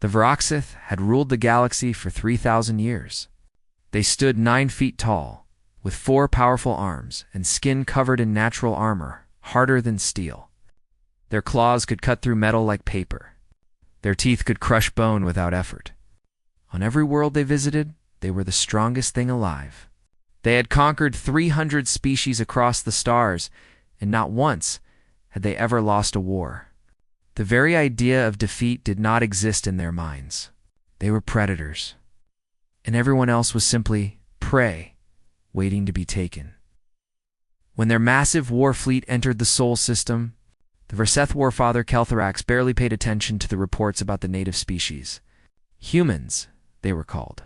The Varaxith had ruled the galaxy for 3,000 years. They stood 9 feet tall, with 4 powerful arms and skin covered in natural armor, harder than steel. Their claws could cut through metal like paper. Their teeth could crush bone without effort. On every world they visited, they were the strongest thing alive. They had conquered 300 species across the stars, and not once had they ever lost a war. The very idea of defeat did not exist in their minds. They were predators, and everyone else was simply prey, waiting to be taken. When their massive war fleet entered the Sol system, the Verseth warfather Keltharax barely paid attention to the reports about the native species. Humans, they were called.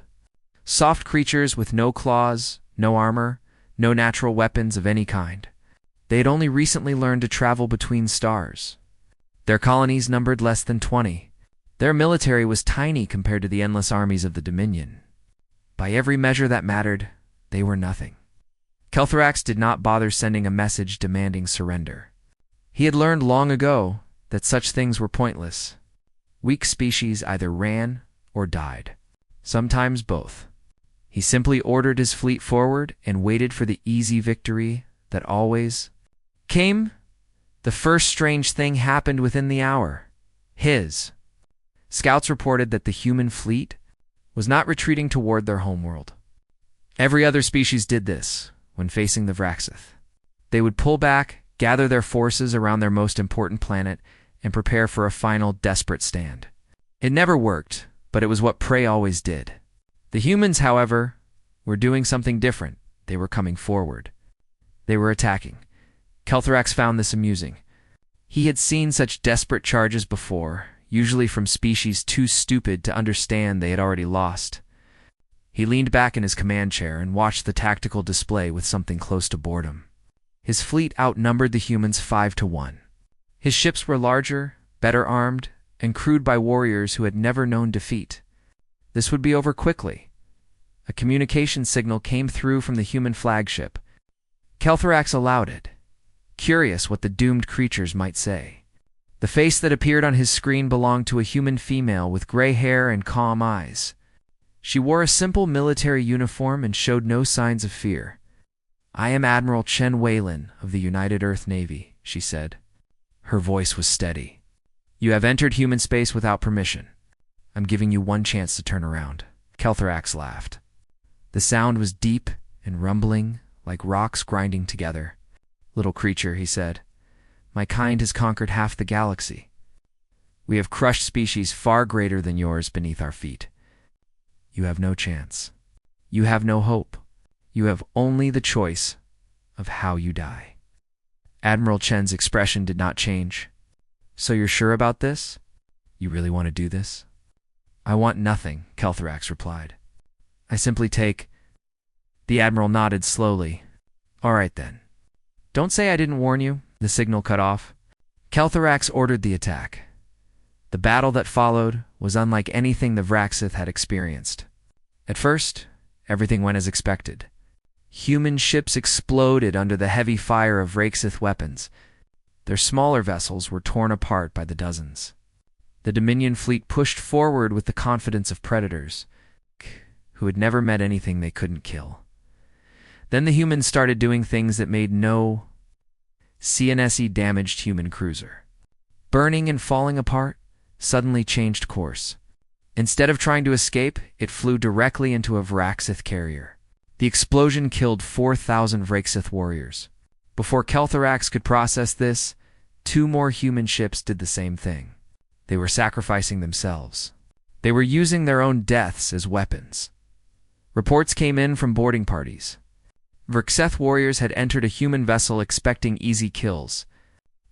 Soft creatures with no claws, no armor, no natural weapons of any kind. They had only recently learned to travel between stars. Their colonies numbered less than 20. Their military was tiny compared to the endless armies of the Dominion. By every measure that mattered, they were nothing. Keltharax did not bother sending a message demanding surrender. He had learned long ago that such things were pointless. Weak species either ran or died, sometimes both. He simply ordered his fleet forward and waited for the easy victory that always came. The first strange thing happened within the hour. His scouts reported that the human fleet was not retreating toward their homeworld. Every other species did this when facing the Vraxith. They would pull back, gather their forces around their most important planet, and prepare for a final desperate stand. It never worked, but it was what prey always did. The humans, however, were doing something different. They were coming forward. They were attacking. Keltharax found this amusing. He had seen such desperate charges before, usually from species too stupid to understand they had already lost. He leaned back in his command chair and watched the tactical display with something close to boredom. His fleet outnumbered the humans 5-1. His ships were larger, better armed, and crewed by warriors who had never known defeat. This would be over quickly. A communication signal came through from the human flagship. Keltharax allowed it, curious what the doomed creatures might say. The face that appeared on his screen belonged to a human female with gray hair and calm eyes. She wore a simple military uniform and showed no signs of fear. "I am Admiral Chen Weilin of the United Earth Navy," she said. Her voice was steady. "You have entered human space without permission. I'm giving you one chance to turn around." Keltharax laughed. The sound was deep and rumbling, like rocks grinding together. "Little creature," he said, "my kind has conquered half the galaxy. We have crushed species far greater than yours beneath our feet. You have no chance. You have no hope. You have only the choice of how you die." Admiral Chen's expression did not change. "So you're sure about this? You really want to do this?" "I want nothing," Keltharax replied. "I simply take—" The Admiral nodded slowly. "All right then. Don't say I didn't warn you." The signal cut off. Keltharax ordered the attack. The battle that followed was unlike anything the Vraxith had experienced. At first, everything went as expected. Human ships exploded under the heavy fire of Vraxith weapons. Their smaller vessels were torn apart by the dozens. The Dominion fleet pushed forward with the confidence of predators, who had never met anything they couldn't kill. Then the humans started doing things that made no CNSE damaged human cruiser. Burning and falling apart, suddenly changed course. Instead of trying to escape, it flew directly into a Vraxith carrier. The explosion killed 4,000 Vraxith warriors. Before Keltharax could process this, 2 more human ships did the same thing. They were sacrificing themselves. They were using their own deaths as weapons. Reports came in from boarding parties. Vraxith warriors had entered a human vessel expecting easy kills.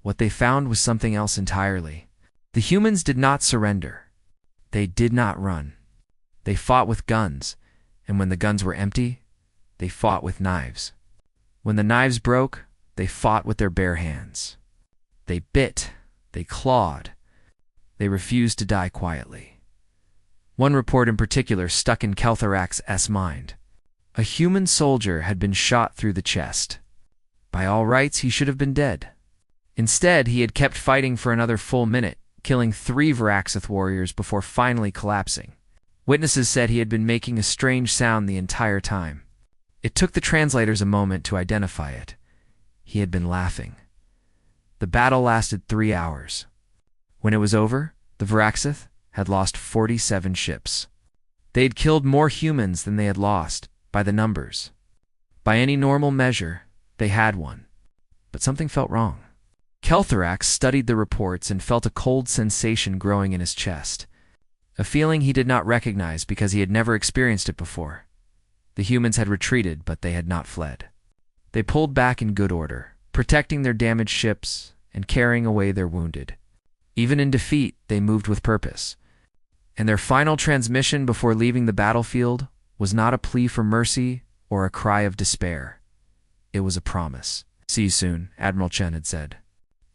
What they found was something else entirely. The humans did not surrender. They did not run. They fought with guns, and when the guns were empty, they fought with knives. When the knives broke, they fought with their bare hands. They bit, they clawed. They refused to die quietly. One report in particular stuck in Keltharax's mind. A human soldier had been shot through the chest. By all rights, he should have been dead. Instead, he had kept fighting for another full minute, killing 3 Varaxith warriors before finally collapsing. Witnesses said he had been making a strange sound the entire time. It took the translators a moment to identify it. He had been laughing. The battle lasted 3 hours. When it was over, the Varaxith had lost 47 ships. They had killed more humans than they had lost, by the numbers. By any normal measure, they had won. But something felt wrong. Keltharax studied the reports and felt a cold sensation growing in his chest. A feeling he did not recognize because he had never experienced it before. The humans had retreated, but they had not fled. They pulled back in good order, protecting their damaged ships and carrying away their wounded. Even in defeat, they moved with purpose. And their final transmission before leaving the battlefield was not a plea for mercy or a cry of despair. It was a promise. "See you soon," Admiral Chen had said.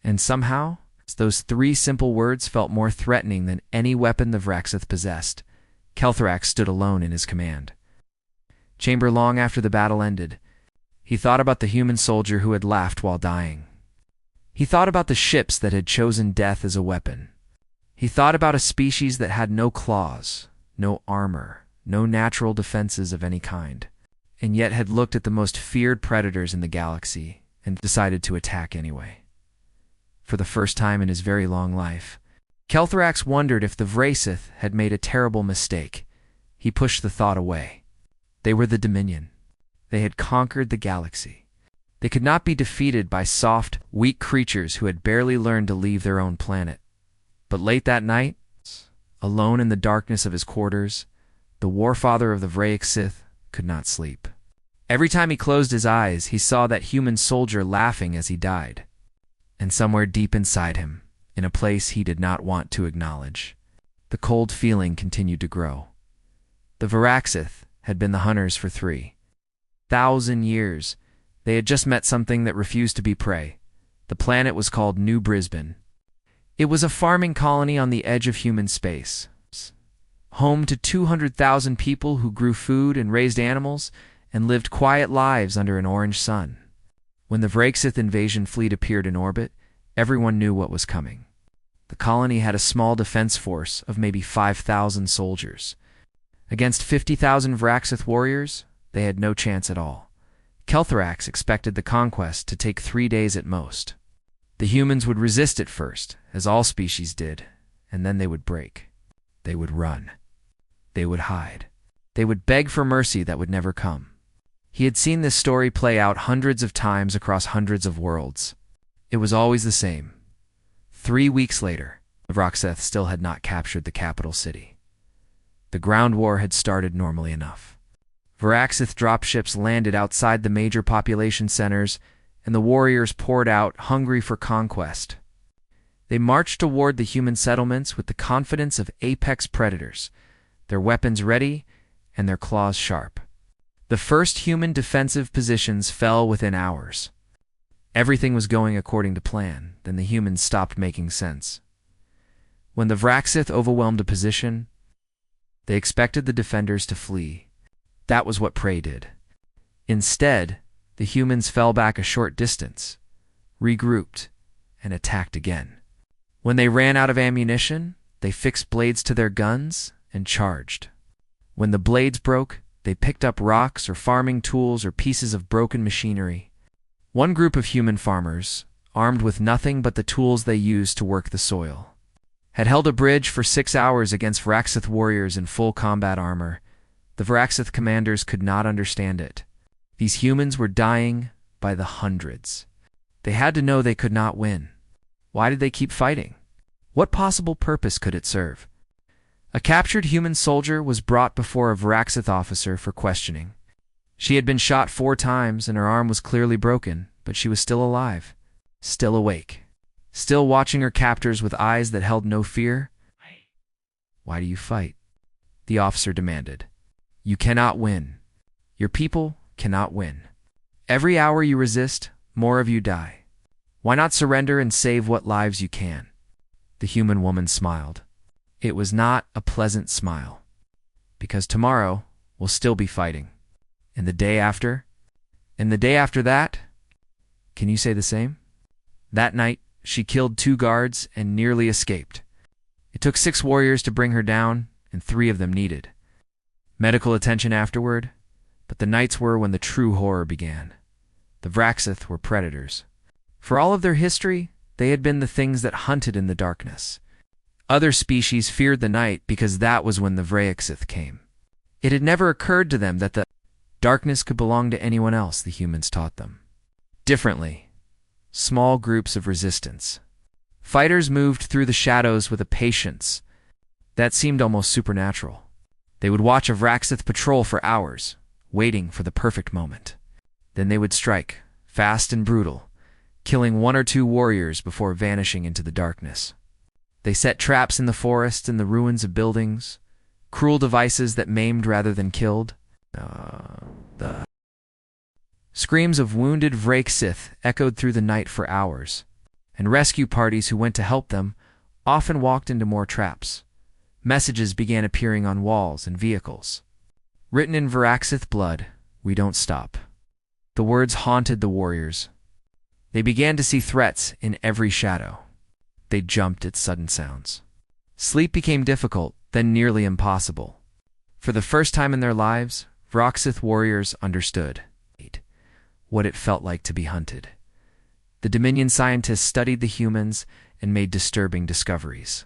And somehow, those 3 simple words felt more threatening than any weapon the Varaxith possessed. Keltharax stood alone in his command chamber long after the battle ended. He thought about the human soldier who had laughed while dying. He thought about the ships that had chosen death as a weapon. He thought about a species that had no claws, no armor, no natural defenses of any kind, and yet had looked at the most feared predators in the galaxy and decided to attack anyway. For the first time in his very long life, Keltharax wondered if the Varaxith had made a terrible mistake. He pushed the thought away. They were the Dominion. They had conquered the galaxy. They could not be defeated by soft, weak creatures who had barely learned to leave their own planet. But late that night, alone in the darkness of his quarters, the warfather of the Varaxith could not sleep. Every time he closed his eyes, he saw that human soldier laughing as he died. And somewhere deep inside him, in a place he did not want to acknowledge, the cold feeling continued to grow. The Varaxith had been the hunters for 3,000 years. They had just met something that refused to be prey. The planet was called New Brisbane. It was a farming colony on the edge of human space, home to 200,000 people who grew food and raised animals and lived quiet lives under an orange sun. When the Varaxith invasion fleet appeared in orbit, everyone knew what was coming. The colony had a small defense force of maybe 5,000 soldiers. Against 50,000 Varaxith warriors, they had no chance at all. Keltharax expected the conquest to take 3 days at most. The humans would resist at first, as all species did, and then they would break. They would run. They would hide. They would beg for mercy that would never come. He had seen this story play out hundreds of times across hundreds of worlds. It was always the same. 3 weeks later, the Varaxith still had not captured the capital city. The ground war had started normally enough. Varaxith dropships landed outside the major population centers, and the warriors poured out, hungry for conquest. They marched toward the human settlements with the confidence of apex predators, their weapons ready and their claws sharp. The first human defensive positions fell within hours. Everything was going according to plan, then the humans stopped making sense. When the Varaxith overwhelmed a position, they expected the defenders to flee. That was what prey did. Instead, the humans fell back a short distance, regrouped, and attacked again. When they ran out of ammunition, they fixed blades to their guns and charged. When the blades broke, they picked up rocks or farming tools or pieces of broken machinery. One group of human farmers, armed with nothing but the tools they used to work the soil, had held a bridge for 6 hours against Varaxith warriors in full combat armor. The Varaxith commanders could not understand it. These humans were dying by the hundreds. They had to know they could not win. Why did they keep fighting? What possible purpose could it serve? A captured human soldier was brought before a Varaxith officer for questioning. She had been shot 4 times and her arm was clearly broken, but she was still alive, still awake, still watching her captors with eyes that held no fear. "Why do you fight?" the officer demanded. "You cannot win. Your people cannot win. Every hour you resist, more of you die. Why not surrender and save what lives you can?" The human woman smiled. It was not a pleasant smile. "Because tomorrow we'll still be fighting. And the day after? And the day after that? Can you say the same?" That night, she killed 2 guards and nearly escaped. It took 6 warriors to bring her down, and 3 of them needed medical attention afterward, but the nights were when the true horror began. The Vraxith were predators. For all of their history, they had been the things that hunted in the darkness. Other species feared the night because that was when the Vraxith came. It had never occurred to them that the darkness could belong to anyone else, the humans taught them. Differently, small groups of resistance. Fighters moved through the shadows with a patience that seemed almost supernatural. They would watch a Vraxith patrol for hours, waiting for the perfect moment. Then they would strike, fast and brutal, killing 1 or 2 warriors before vanishing into the darkness. They set traps in the forests and the ruins of buildings, cruel devices that maimed rather than killed. The screams of wounded Vraxith echoed through the night for hours, and rescue parties who went to help them often walked into more traps. Messages began appearing on walls and vehicles. Written in Vraxith blood, "We don't stop." The words haunted the warriors. They began to see threats in every shadow. They jumped at sudden sounds. Sleep became difficult, then nearly impossible. For the first time in their lives, Vraxith warriors understood what it felt like to be hunted. The Dominion scientists studied the humans and made disturbing discoveries.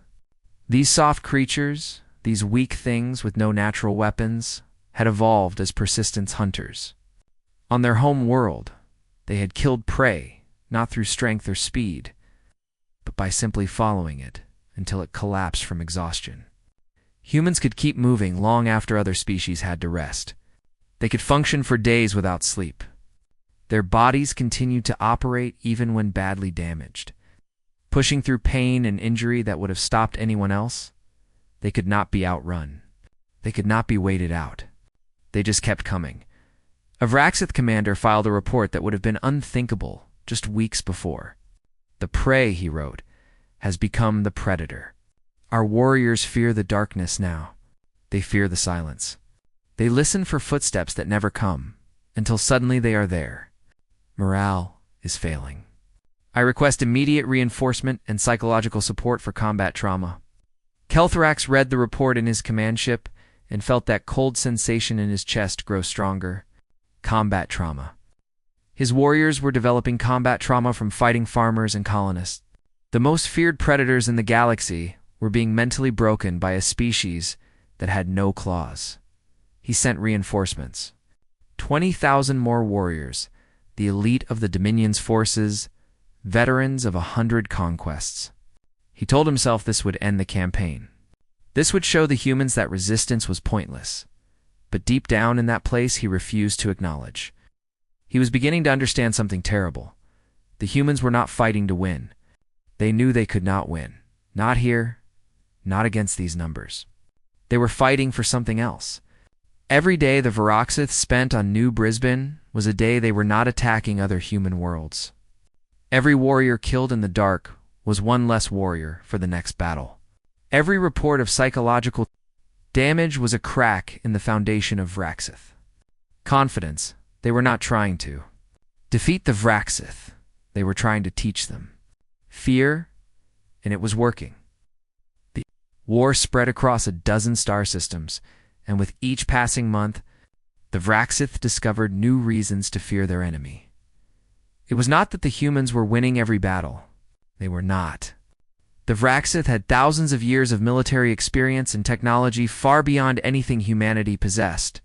These soft creatures, these weak things with no natural weapons, had evolved as persistent hunters. On their home world, they had killed prey, not through strength or speed, but by simply following it until it collapsed from exhaustion. Humans could keep moving long after other species had to rest. They could function for days without sleep. Their bodies continued to operate even when badly damaged. Pushing through pain and injury that would have stopped anyone else, they could not be outrun. They could not be waited out. They just kept coming. A Vraxith commander filed a report that would have been unthinkable just weeks before. "The prey," he wrote, "has become the predator. Our warriors fear the darkness now. They fear the silence. They listen for footsteps that never come, until suddenly they are there. Morale is failing. I request immediate reinforcement and psychological support for combat trauma." Kelthrax read the report in his command ship and felt that cold sensation in his chest grow stronger. Combat trauma. His warriors were developing combat trauma from fighting farmers and colonists. The most feared predators in the galaxy were being mentally broken by a species that had no claws. He sent reinforcements. 20,000 more warriors, the elite of the Dominion's forces, veterans of 100 conquests. He told himself this would end the campaign. This would show the humans that resistance was pointless. But deep down in that place, he refused to acknowledge. He was beginning to understand something terrible. The humans were not fighting to win. They knew they could not win. Not here, not against these numbers. They were fighting for something else. Every day the Vraxith spent on New Brisbane was a day they were not attacking other human worlds. Every warrior killed in the dark was one less warrior for the next battle. Every report of psychological damage was a crack in the foundation of Vraxith. Confidence, they were not trying to defeat the Vraxith. They were trying to teach them. Fear, and it was working. The war spread across a dozen star systems, and with each passing month, the Vraxith discovered new reasons to fear their enemy. It was not that the humans were winning every battle. They were not. The Vraxith had thousands of years of military experience and technology far beyond anything humanity possessed.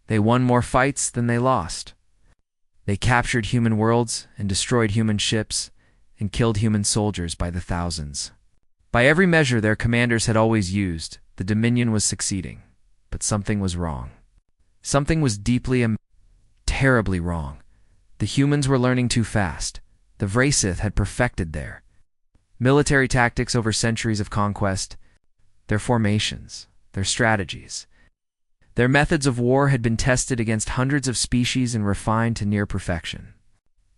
They won more fights than they lost. They captured human worlds and destroyed human ships and killed human soldiers by the thousands. By every measure their commanders had always used, the Dominion was succeeding. But something was wrong. Something was deeply and terribly wrong. The humans were learning too fast. The Vraxith had perfected their military tactics over centuries of conquest, their formations, their strategies. Their methods of war had been tested against hundreds of species and refined to near perfection.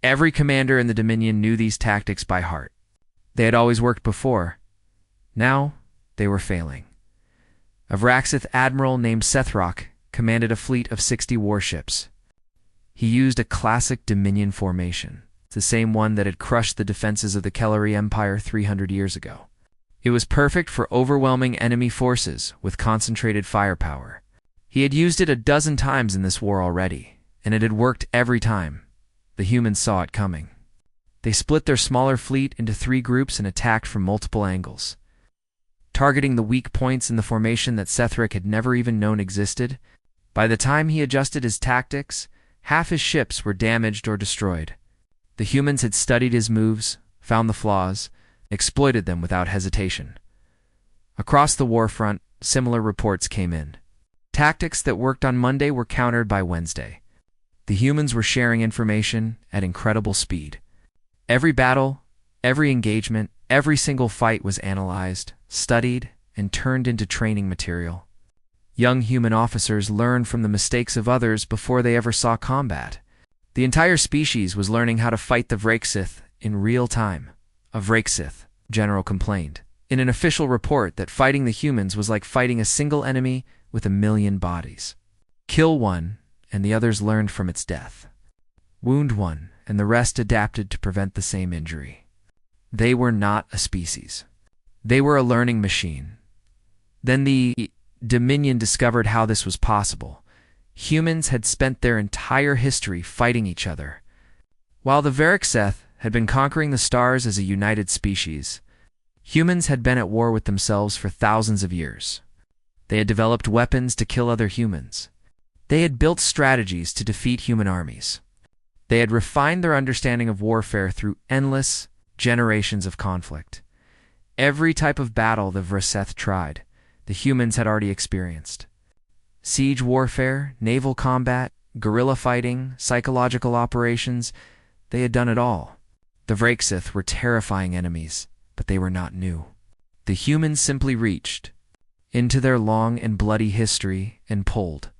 Every commander in the Dominion knew these tactics by heart. They had always worked before. Now, they were failing. A Vraxith admiral named Sethrock commanded a fleet of 60 warships. He used a classic Dominion formation, the same one that had crushed the defenses of the Kellery Empire 300 years ago. It was perfect for overwhelming enemy forces with concentrated firepower. He had used it a dozen times in this war already, and it had worked every time. The humans saw it coming. They split their smaller fleet into 3 groups and attacked from multiple angles, targeting the weak points in the formation that Sethric had never even known existed. By the time he adjusted his tactics, half his ships were damaged or destroyed. The humans had studied his moves, found the flaws, and exploited them without hesitation. Across the war front, similar reports came in. Tactics that worked on Monday were countered by Wednesday. The humans were sharing information at incredible speed. Every battle, every engagement, every single fight was analyzed, studied, and turned into training material. Young human officers learned from the mistakes of others before they ever saw combat. The entire species was learning how to fight the Vrakesith in real time. A Vrakesith, General complained, in an official report that fighting the humans was like fighting a single enemy with 1,000,000 bodies. Kill one, and the others learned from its death. Wound one, and the rest adapted to prevent the same injury. They were not a species. They were a learning machine. Then the Dominion discovered how this was possible. Humans had spent their entire history fighting each other. While the Vrakesith had been conquering the stars as a united species, humans had been at war with themselves for thousands of years. They had developed weapons to kill other humans. They had built strategies to defeat human armies. They had refined their understanding of warfare through endless generations of conflict. Every type of battle the Vrakesith tried, the humans had already experienced. Siege warfare, naval combat, guerrilla fighting, psychological operations, they had done it all. The Vrakesith were terrifying enemies, but they were not new. The humans simply reached into their long and bloody history and pulled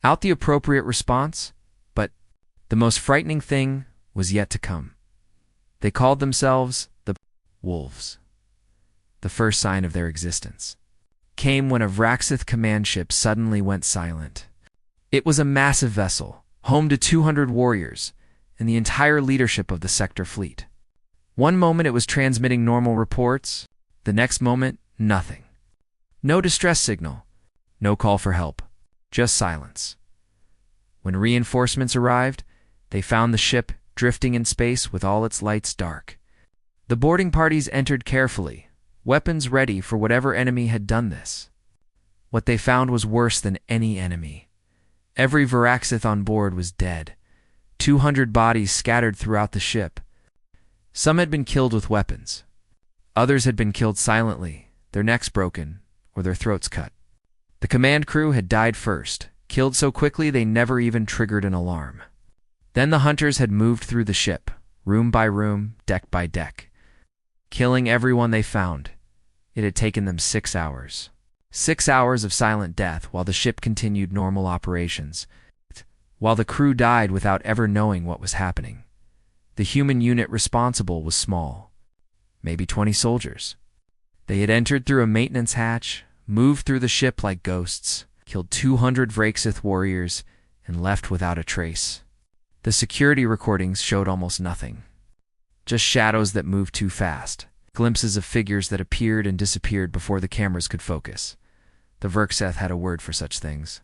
out the appropriate response, but the most frightening thing was yet to come. They called themselves the Wolves. The first sign of their existence came when a Vrakesith command ship suddenly went silent. It was a massive vessel, home to 200 warriors, and the entire leadership of the sector fleet. One moment it was transmitting normal reports, the next moment, nothing. No distress signal, no call for help, just silence. When reinforcements arrived, they found the ship drifting in space with all its lights dark. The boarding parties entered carefully, weapons ready for whatever enemy had done this. What they found was worse than any enemy. Every Vrakesith on board was dead, 200 bodies scattered throughout the ship. Some had been killed with weapons. Others had been killed silently, their necks broken, or their throats cut. The command crew had died first, killed so quickly they never even triggered an alarm. Then the hunters had moved through the ship, room by room, deck by deck, killing everyone they found. It had taken them 6 hours. 6 hours of silent death while the ship continued normal operations, while the crew died without ever knowing what was happening. The human unit responsible was small, maybe 20 soldiers. They had entered through a maintenance hatch, moved through the ship like ghosts, killed 200 Vrakesith warriors, and left without a trace. The security recordings showed almost nothing. Just shadows that moved too fast, glimpses of figures that appeared and disappeared before the cameras could focus. The Vrakesith had a word for such things.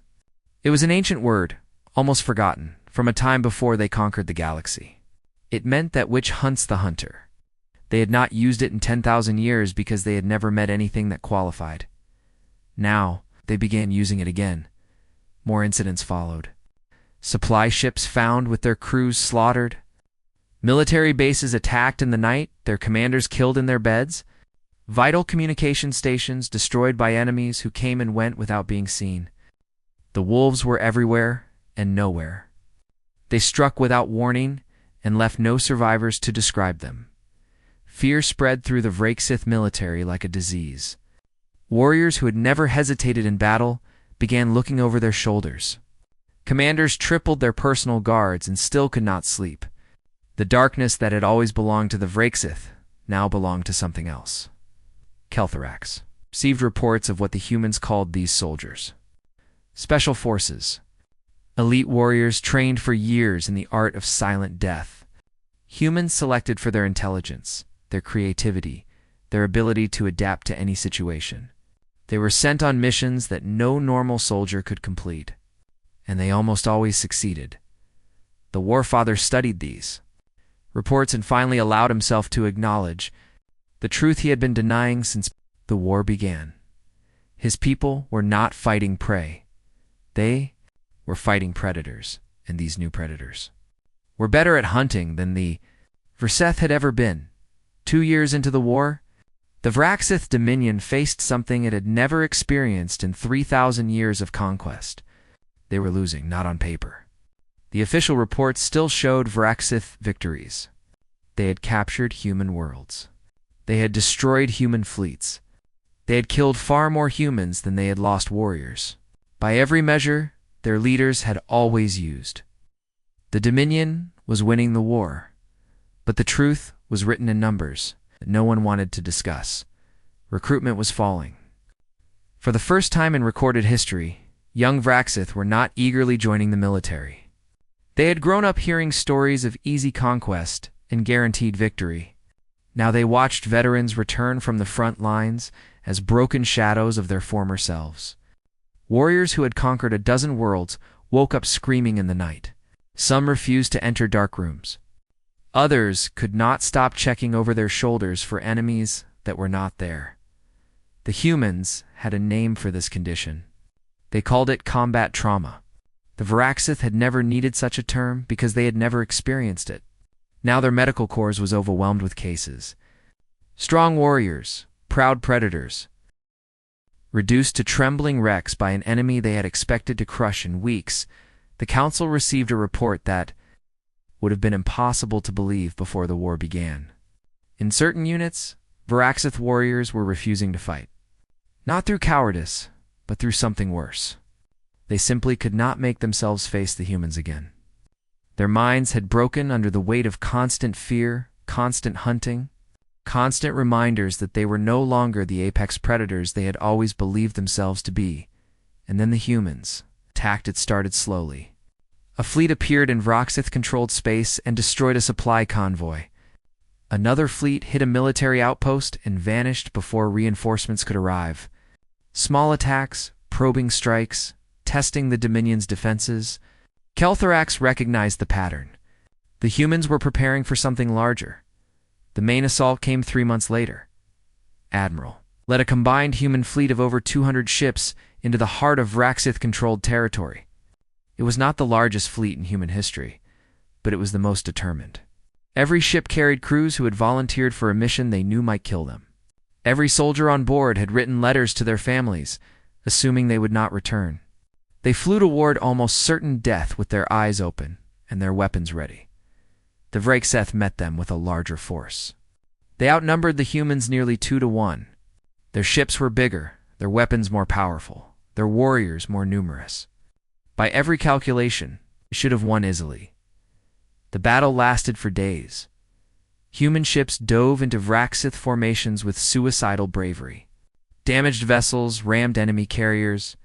It was an ancient word, almost forgotten, from a time before they conquered the galaxy. It meant that which hunts the hunter. They had not used it in 10,000 years because they had never met anything that qualified. Now, they began using it again. More incidents followed. Supply ships found with their crews slaughtered. Military bases attacked in the night, their commanders killed in their beds. Vital communication stations destroyed by enemies who came and went without being seen. The wolves were everywhere and nowhere. They struck without warning and left no survivors to describe them. Fear spread through the Vrakesith military like a disease. Warriors who had never hesitated in battle began looking over their shoulders. Commanders tripled their personal guards and still could not sleep. The darkness that had always belonged to the Vrakesith now belonged to something else. Keltharax received reports of what the humans called these soldiers. Special forces. Elite warriors trained for years in the art of silent death. Humans selected for their intelligence, their creativity, their ability to adapt to any situation. They were sent on missions that no normal soldier could complete, and they almost always succeeded. The Warfather studied these reports and finally allowed himself to acknowledge the truth he had been denying since the war began. His people were not fighting prey. They were fighting predators, and these new predators were better at hunting than the Verseth had ever been. 2 years into the war, the Vraxith Dominion faced something it had never experienced in 3,000 years of conquest. They were losing, not on paper. The official reports still showed Vraxith victories. They had captured human worlds. They had destroyed human fleets. They had killed far more humans than they had lost warriors. By every measure, their leaders had always used. The Dominion was winning the war, but the truth was written in numbers that no one wanted to discuss. Recruitment was falling. For the first time in recorded history, young Vraxith were not eagerly joining the military. They had grown up hearing stories of easy conquest and guaranteed victory. Now they watched veterans return from the front lines as broken shadows of their former selves. Warriors who had conquered a dozen worlds woke up screaming in the night. Some refused to enter dark rooms. Others could not stop checking over their shoulders for enemies that were not there. The humans had a name for this condition. They called it combat trauma. The Vraxith had never needed such a term because they had never experienced it. Now their medical corps was overwhelmed with cases. Strong warriors, proud predators, reduced to trembling wrecks by an enemy they had expected to crush in weeks. The council received a report that would have been impossible to believe before the war began. In certain units, Vraxith warriors were refusing to fight. Not through cowardice, but through something worse. They simply could not make themselves face the humans again. Their minds had broken under the weight of constant fear, constant hunting, constant reminders that they were no longer the apex predators they had always believed themselves to be. And then the humans attacked. It started slowly. A fleet appeared in Vraxith-controlled space and destroyed a supply convoy. Another fleet hit a military outpost and vanished before reinforcements could arrive. Small attacks, probing strikes, testing the Dominion's defenses. Kelthorax recognized the pattern. The humans were preparing for something larger. The main assault came 3 months later. Admiral led a combined human fleet of over 200 ships into the heart of Vraxith-controlled territory. It was not the largest fleet in human history, but it was the most determined. Every ship carried crews who had volunteered for a mission they knew might kill them. Every soldier on board had written letters to their families, assuming they would not return. They flew toward almost certain death with their eyes open and their weapons ready. The Vraxith met them with a larger force. They outnumbered the humans nearly 2 to 1. Their ships were bigger, their weapons more powerful, their warriors more numerous. By every calculation, they should have won easily. The battle lasted for days. Human ships dove into Vraxith formations with suicidal bravery. Damaged vessels rammed enemy carriers.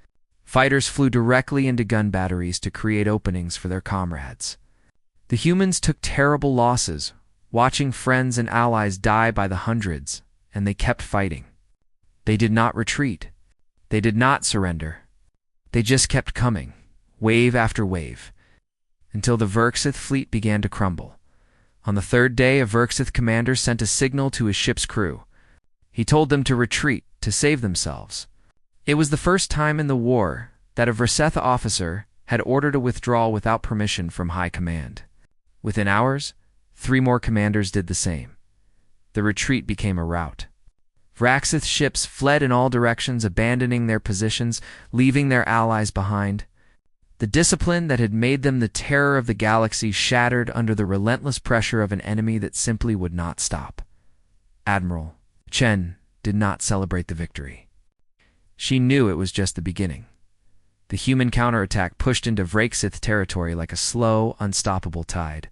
Fighters flew directly into gun batteries to create openings for their comrades. The humans took terrible losses, watching friends and allies die by the hundreds, and they kept fighting. They did not retreat. They did not surrender. They just kept coming, wave after wave, until the Vraxith fleet began to crumble. On the 3rd day, a Vraxith commander sent a signal to his ship's crew. He told them to retreat, to save themselves. It was the first time in the war that a Vraxith officer had ordered a withdrawal without permission from high command. Within hours, 3 more commanders did the same. The retreat became a rout. Vraxith ships fled in all directions, abandoning their positions, leaving their allies behind. The discipline that had made them the terror of the galaxy shattered under the relentless pressure of an enemy that simply would not stop. Admiral Chen did not celebrate the victory. She knew it was just the beginning. The human counterattack pushed into Vraxith territory like a slow, unstoppable tide.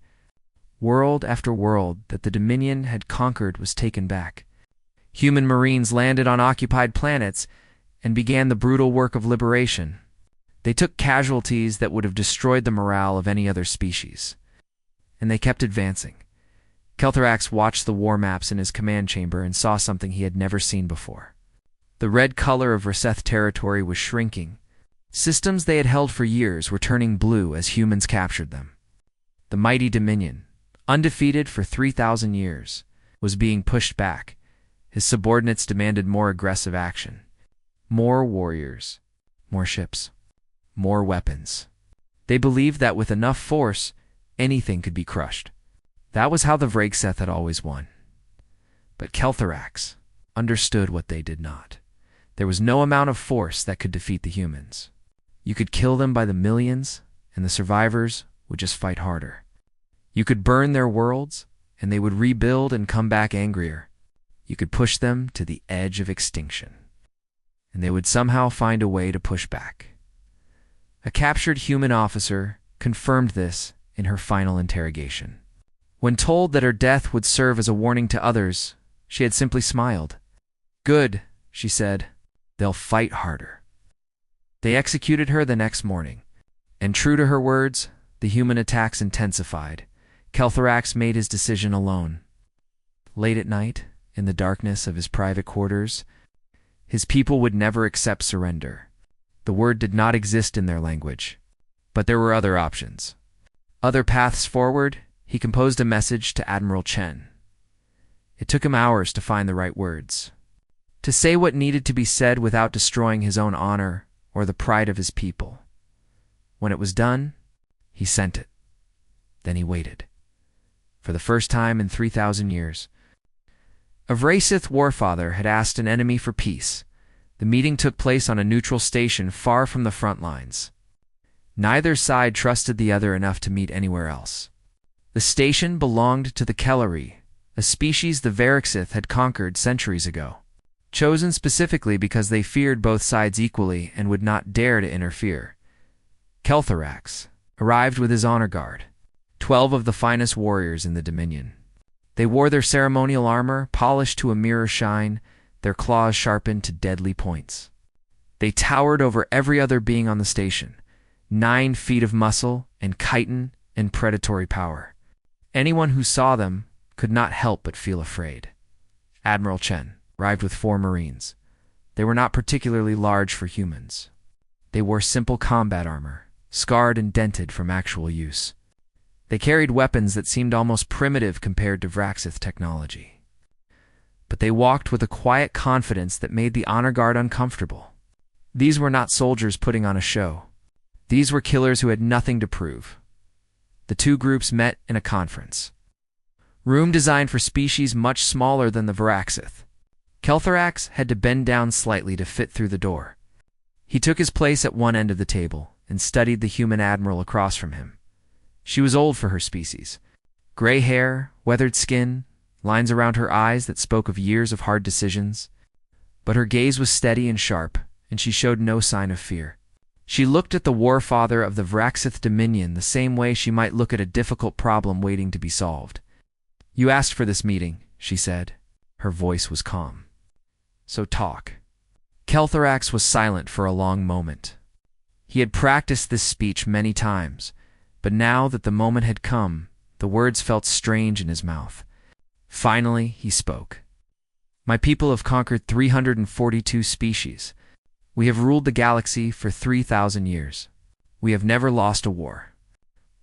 World after world that the Dominion had conquered was taken back. Human marines landed on occupied planets and began the brutal work of liberation. They took casualties that would have destroyed the morale of any other species. And they kept advancing, Keltharax watched the war maps in his command chamber and saw something he had never seen before. The red color of Reseth territory was shrinking. Systems they had held for years were turning blue as humans captured them. The mighty Dominion, undefeated for 3,000 years, was being pushed back. His subordinates demanded more aggressive action. More warriors, more ships, more weapons. They believed that with enough force, anything could be crushed. That was how the Vragseth had always won. But Keltharax understood what they did not. There was no amount of force that could defeat the humans. You could kill them by the millions, and the survivors would just fight harder. You could burn their worlds, and they would rebuild and come back angrier. You could push them to the edge of extinction, and they would somehow find a way to push back. A captured human officer confirmed this in her final interrogation. When told that her death would serve as a warning to others, she had simply smiled. "Good," she said. "They'll fight harder." They executed her the next morning, and true to her words, the human attacks intensified. Keltharax made his decision alone. Late at night, in the darkness of his private quarters, his people would never accept surrender. The word did not exist in their language, but there were other options. Other paths forward. He composed a message to Admiral Chen. It took him hours to find the right words, to say what needed to be said without destroying his own honor or the pride of his people. When it was done, he sent it. Then he waited. For the first time in 3,000 years, a Vragseth warfather had asked an enemy for peace. The meeting took place on a neutral station far from the front lines. Neither side trusted the other enough to meet anywhere else. The station belonged to the Kelleri, a species the Vragseth had conquered centuries ago, chosen specifically because they feared both sides equally and would not dare to interfere. Keltharax arrived with his honor guard, 12 of the finest warriors in the Dominion. They wore their ceremonial armor, polished to a mirror shine, their claws sharpened to deadly points. They towered over every other being on the station, 9 feet of muscle and chitin and predatory power. Anyone who saw them could not help but feel afraid. Admiral Chen arrived with 4 Marines. They were not particularly large for humans. They wore simple combat armor, scarred and dented from actual use. They carried weapons that seemed almost primitive compared to Vragseth technology. But they walked with a quiet confidence that made the honor guard uncomfortable. These were not soldiers putting on a show. These were killers who had nothing to prove. The two groups met in a conference room designed for species much smaller than the Vragseth. Keltharax had to bend down slightly to fit through the door. He took his place at one end of the table and studied the human admiral across from him. She was old for her species. Gray hair, weathered skin, lines around her eyes that spoke of years of hard decisions. But her gaze was steady and sharp, and she showed no sign of fear. She looked at the warfather of the Vragseth Dominion the same way she might look at a difficult problem waiting to be solved. "You asked for this meeting," she said. Her voice was calm. "So talk." Keltharax was silent for a long moment. He had practiced this speech many times, but now that the moment had come, the words felt strange in his mouth. Finally, he spoke. "My people have conquered 342 species. We have ruled the galaxy for 3,000 years. We have never lost a war.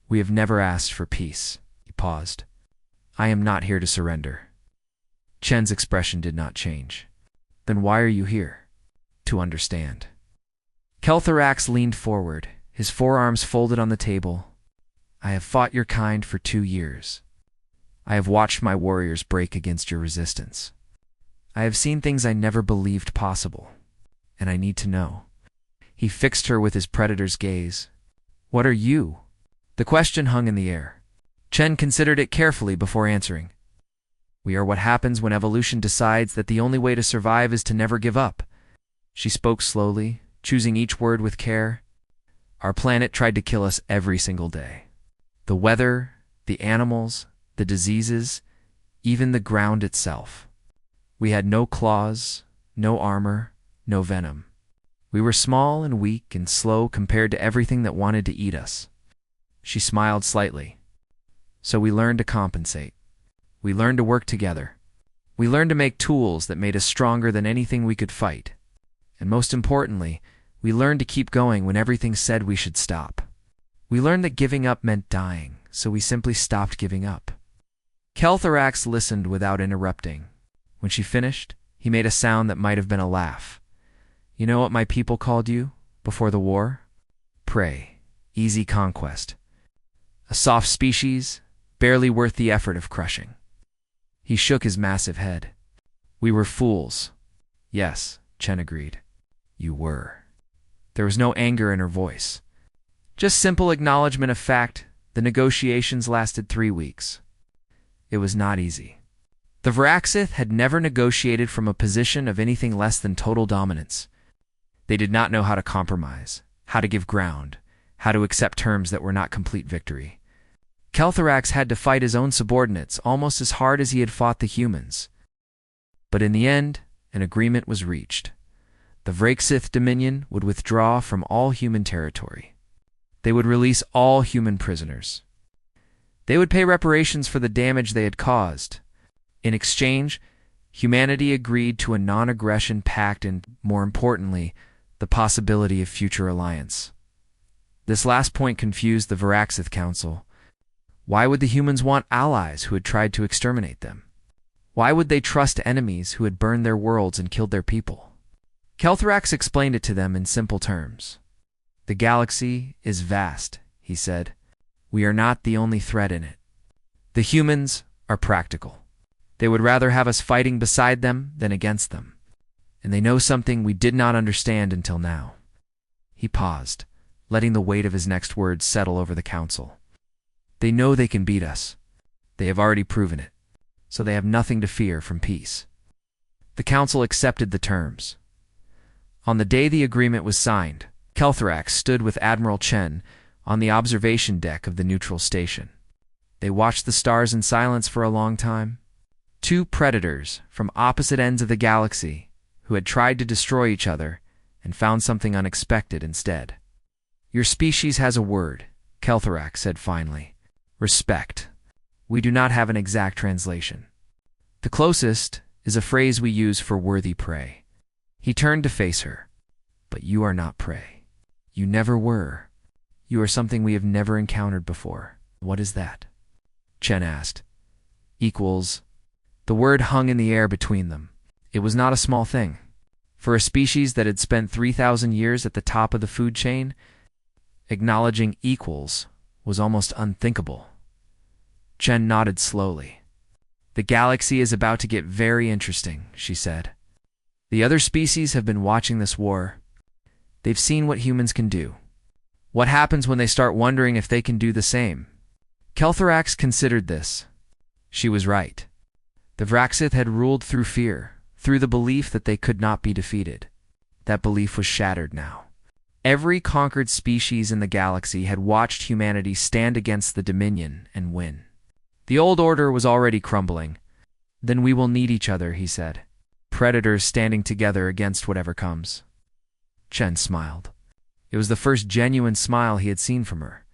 We have never asked for peace." He paused. "I am not here to surrender." Chen's expression did not change. "Then why are you here?" "To understand." Keltharax leaned forward, his forearms folded on the table. "I have fought your kind for 2 years. I have watched my warriors break against your resistance. I have seen things I never believed possible, and I need to know." He fixed her with his predator's gaze. "What are you?" The question hung in the air. Chen considered it carefully before answering. "We are what happens when evolution decides that the only way to survive is to never give up." She spoke slowly, choosing each word with care. "Our planet tried to kill us every single day. The weather, the animals, the diseases, even the ground itself. We had no claws, no armor, no venom. We were small and weak and slow compared to everything that wanted to eat us." She smiled slightly. "So we learned to compensate. We learned to work together. We learned to make tools that made us stronger than anything we could fight. And most importantly, we learned to keep going when everything said we should stop. We learned that giving up meant dying, so we simply stopped giving up. Kel'Thrax listened without interrupting. When she finished, he made a sound that might have been a laugh. You know what my people called you before the war? Prey, easy conquest. A soft species, barely worth the effort of crushing. He shook his massive head. We were fools. Yes, Chen agreed. You were. There was no anger in her voice. Just simple acknowledgement of fact. The negotiations lasted 3 weeks. It was not easy. The Varaxith had never negotiated from a position of anything less than total dominance. They did not know how to compromise, how to give ground, how to accept terms that were not complete victory. Kel'Thrax had to fight his own subordinates almost as hard as he had fought the humans. But in the end, an agreement was reached. The Varaxith Dominion would withdraw from all human territory. They would release all human prisoners. They would pay reparations for the damage they had caused. In exchange, humanity agreed to a non-aggression pact and, more importantly, the possibility of future alliance. This last point confused the Varaxith Council. Why would the humans want allies who had tried to exterminate them? Why would they trust enemies who had burned their worlds and killed their people? Kel'Thrax explained it to them in simple terms. The galaxy is vast, he said. We are not the only threat in it. The humans are practical. They would rather have us fighting beside them than against them. And they know something we did not understand until now. He paused, letting the weight of his next words settle over the council. They know they can beat us. They have already proven it. So they have nothing to fear from peace. The council accepted the terms. On the day the agreement was signed, Kel'Thrax stood with Admiral Chen on the observation deck of the neutral station. They watched the stars in silence for a long time. Two predators from opposite ends of the galaxy who had tried to destroy each other and found something unexpected instead. Your species has a word, Kel'Thrax said finally. Respect. We do not have an exact translation. The closest is a phrase we use for worthy prey. He turned to face her. But you are not prey. You never were. You are something we have never encountered before. What is that? Chen asked. Equals. The word hung in the air between them. It was not a small thing. For a species that had spent 3,000 years at the top of the food chain, acknowledging equals was almost unthinkable. Chen nodded slowly. The galaxy is about to get very interesting, she said. The other species have been watching this war. They've seen what humans can do. What happens when they start wondering if they can do the same? Kel'Thrax considered this. She was right. The Varaxith had ruled through fear, through the belief that they could not be defeated. That belief was shattered now. Every conquered species in the galaxy had watched humanity stand against the Dominion and win. The old order was already crumbling. Then we will need each other, he said. Predators standing together against whatever comes. Chen smiled. It was the first genuine smile he had seen from her.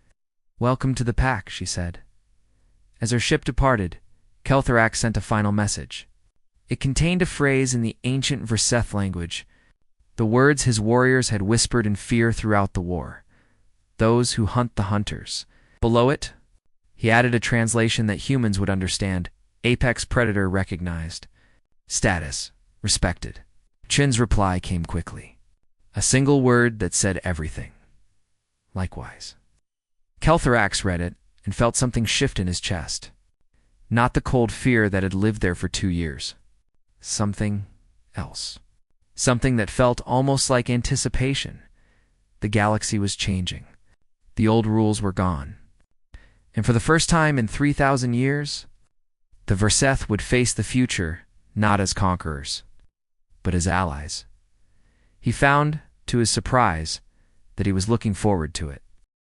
Welcome to the pack, she said. As her ship departed, Kel'Thrax sent a final message. It contained a phrase in the ancient Verseth language, the words his warriors had whispered in fear throughout the war. Those who hunt the hunters. Below it, he added a translation that humans would understand. Apex predator recognized. Status respected. Chen's reply came quickly. A single word that said everything. Likewise. Kel'Thrax read it and felt something shift in his chest. Not the cold fear that had lived there for 2 years. Something else. Something that felt almost like anticipation. The galaxy was changing. The old rules were gone. And for the first time in 3,000 years, the Verseth would face the future not as conquerors, but as allies. He found, to his surprise, that he was looking forward to it.